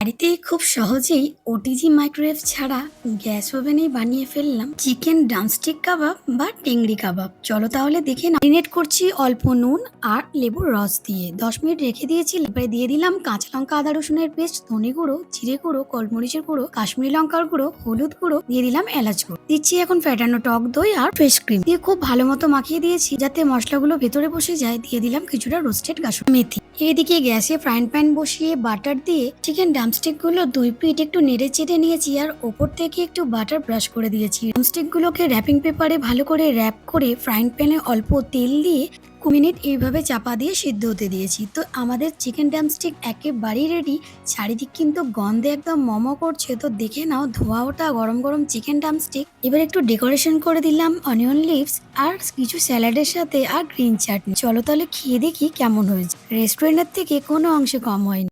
বাড়িতে খুব সহজেই ওটিজি মাইক্রোওয়েভ ছাড়া গ্যাস ওভেনেই বানিয়ে ফেললাম চিকেন ড্রামস্টিক কাবাব বা টেংরি কাবাব। চলো তাহলে দেখে না। ম্যারিনেট করছি অল্প নুন আর লেবুর রস দিয়ে 10 মিনিট রেখে দিয়েছি। এবারে দিয়ে দিলাম কাঁচা লঙ্কা, আদা রসুনের পেস্ট, ধনে গুঁড়ো, জিরে গুঁড়ো, গোলমরিচের গুঁড়ো, কাশ্মীরি লঙ্কার গুঁড়ো, হলুদ গুঁড়ো, দিয়ে দিলাম এলাচ গুঁড়ো। দিচ্ছি এখন ফ্যাটানো টক দই আর ফ্রেশ ক্রিম দিয়ে খুব ভালো মতো মাখিয়ে দিয়েছি যাতে মশলাগুলো ভেতরে বসে যায়। দিয়ে দিলাম কিছুটা রোস্টেড কাসুরি মেথি। এদিকে গ্যাসে ফ্রাইং প্যান বসিয়ে বাটার দিয়ে চিকেন ড্রামস্টিক গুলো 2 পিঠ একটু নেড়ে চেড়ে নিয়েছি আর ওপর থেকে একটু বাটার ব্রাশ করে দিয়েছি। ড্রামস্টিক গুলোকে র্যাপিং পেপারে ভালো করে র্যাপ করে ফ্রাইং প্যানে অল্প তেল দিয়ে 2 মিনিট এইভাবে চাপা দিয়ে সিদ্ধ হতে দিয়েছি। তো আমাদের চিকেন ড্রামস্টিক একেবারেই রেডি। চারিদিক কিন্তু গন্ধে একদম মমো করছে। তো দেখে নাও ধোয়া ওঠা গরম গরম চিকেন ড্রামস্টিক। এবার একটু ডেকোরেশন করে দিলাম অনিয়ন লিভস আর কিছু স্যালাডের সাথে আর গ্রিন চাটনি। চলো তাহলে খেয়ে দেখি কেমন হয়েছে। রেস্টুরেন্টের থেকে কোনো অংশে কম হয়নি।